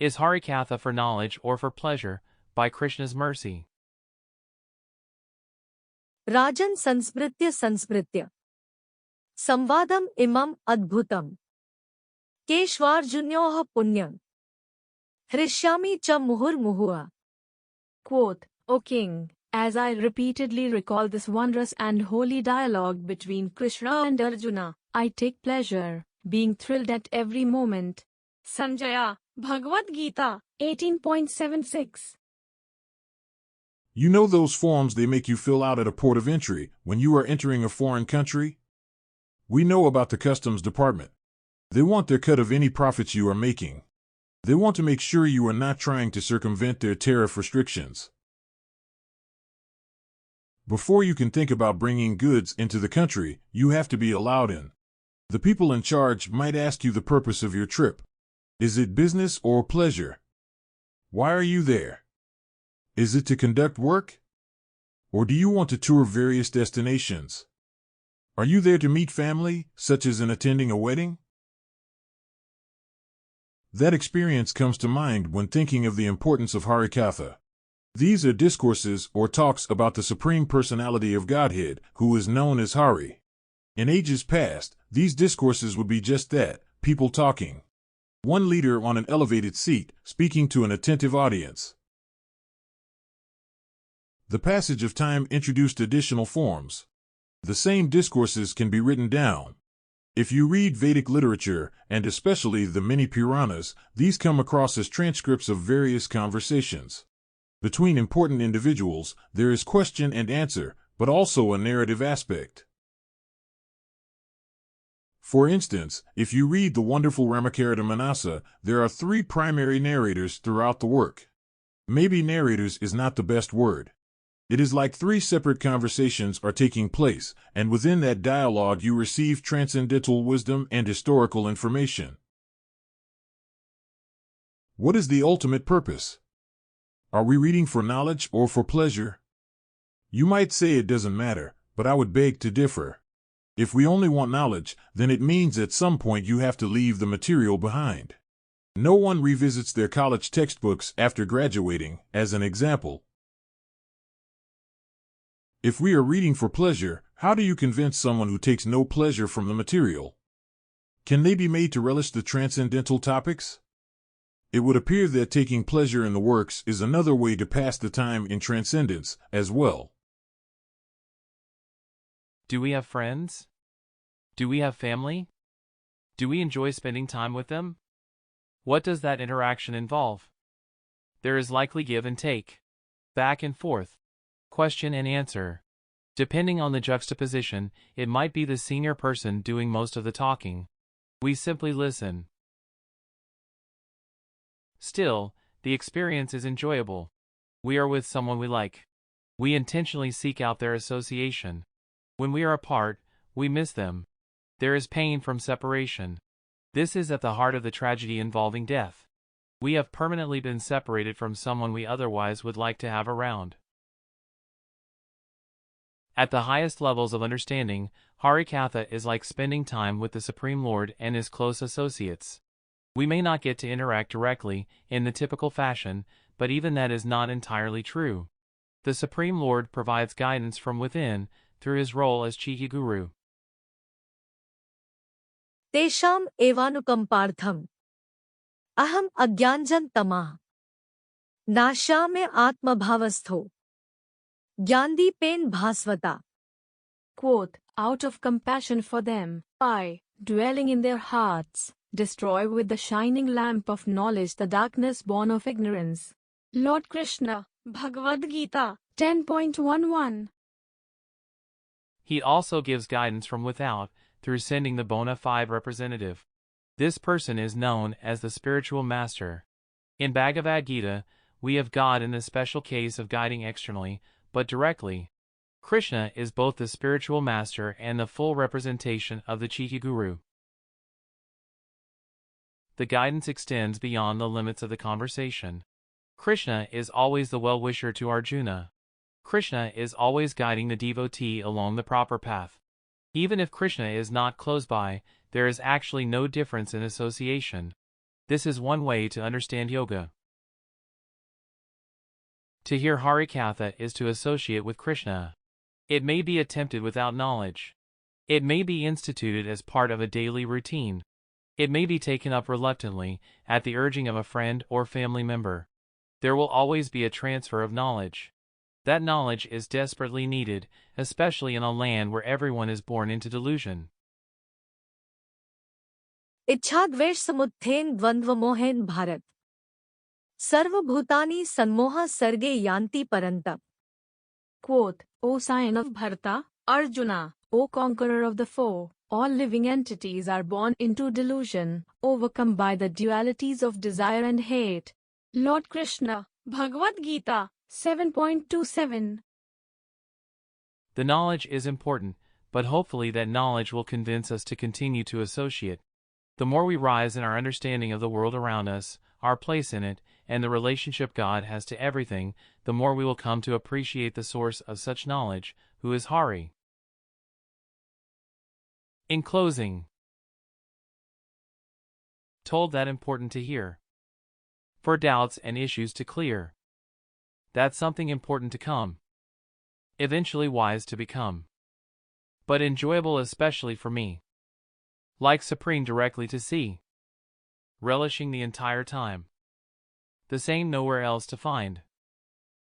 Is Hari-Katha for knowledge or for pleasure, by Krishna's mercy? Rajan Sansmritya Samvadam imam adbhutam Keshvarjunyoha punyam Hrishyami cha muhur. Quote, O king, as I repeatedly recall this wondrous and holy dialogue between Krishna and Arjuna, I take pleasure, being thrilled at every moment. Sanjaya, Bhagavad-gita, 18.76. You know those forms they make you fill out at a port of entry when you are entering a foreign country? We know about the customs department. They want their cut of any profits you are making. They want to make sure you are not trying to circumvent their tariff restrictions. Before you can think about bringing goods into the country, you have to be allowed in. The people in charge might ask you the purpose of your trip. Is it business or pleasure? Why are you there? Is it to conduct work? Or do you want to tour various destinations? Are you there to meet family, such as in attending a wedding? That experience comes to mind when thinking of the importance of Hari-Katha. These are discourses or talks about the Supreme Personality of Godhead, who is known as Hari. In ages past, these discourses would be just that, people talking. One leader on an elevated seat, speaking to an attentive audience. The passage of time introduced additional forms. The same discourses can be written down. If you read Vedic literature, and especially the many Puranas, these come across as transcripts of various conversations. Between important individuals, there is question and answer, but also a narrative aspect. For instance, if you read the wonderful Ramakarita Manasa, there are 3 primary narrators throughout the work. Maybe narrators is not the best word. It is like 3 separate conversations are taking place, and within that dialogue you receive transcendental wisdom and historical information. What is the ultimate purpose? Are we reading for knowledge or for pleasure? You might say it doesn't matter, but I would beg to differ. If we only want knowledge, then it means at some point you have to leave the material behind. No one revisits their college textbooks after graduating, as an example. If we are reading for pleasure, how do you convince someone who takes no pleasure from the material? Can they be made to relish the transcendental topics? It would appear that taking pleasure in the works is another way to pass the time in transcendence, as well. Do we have friends? Do we have family? Do we enjoy spending time with them? What does that interaction involve? There is likely give and take, back and forth, question and answer. Depending on the juxtaposition, it might be the senior person doing most of the talking. We simply listen. Still, the experience is enjoyable. We are with someone we like. We intentionally seek out their association. When we are apart, we miss them. There is pain from separation. This is at the heart of the tragedy involving death. We have permanently been separated from someone we otherwise would like to have around. At the highest levels of understanding, Hari-Katha is like spending time with the Supreme Lord and his close associates. We may not get to interact directly, in the typical fashion, but even that is not entirely true. The Supreme Lord provides guidance from within, through his role as Chihi Guru. Tesham evanukampartham aham agyanjan tamah nashame atmabhavastho Gyandipen bhasvata. Quote, out of compassion for them, I, dwelling in their hearts, destroy with the shining lamp of knowledge the darkness born of ignorance. Lord Krishna, Bhagavad-gita, 10.11. He also gives guidance from without, through sending the bona fide representative. This person is known as the spiritual master. In Bhagavad-gita, we have God in the special case of guiding externally, but directly. Krishna is both the spiritual master and the full representation of the Chihi Guru. The guidance extends beyond the limits of the conversation. Krishna is always the well-wisher to Arjuna. Krishna is always guiding the devotee along the proper path. Even if Krishna is not close by, there is actually no difference in association. This is one way to understand yoga. To hear Hari-Katha is to associate with Krishna. It may be attempted without knowledge. It may be instituted as part of a daily routine. It may be taken up reluctantly, at the urging of a friend or family member. There will always be a transfer of knowledge. That knowledge is desperately needed, especially in a land where everyone is born into delusion. इच्छाद्वेष समुत्थेन द्वंद्वमोहेन Bharat सर्वभूतानि सन्मोह सर्गे यान्ति परन्तप. Quote, O sign of Bharata, Arjuna, O conqueror of the foe, all living entities are born into delusion, overcome by the dualities of desire and hate. Lord Krishna, Bhagavad-gita, 7.27. The knowledge is important, but hopefully that knowledge will convince us to continue to associate. The more we rise in our understanding of the world around us, our place in it, and the relationship God has to everything, the more we will come to appreciate the source of such knowledge, who is Hari. In closing, told that important to hear. For doubts and issues to clear. That's something important to come. Eventually wise to become. But enjoyable especially for me. Like supreme directly to see. Relishing the entire time. The same nowhere else to find.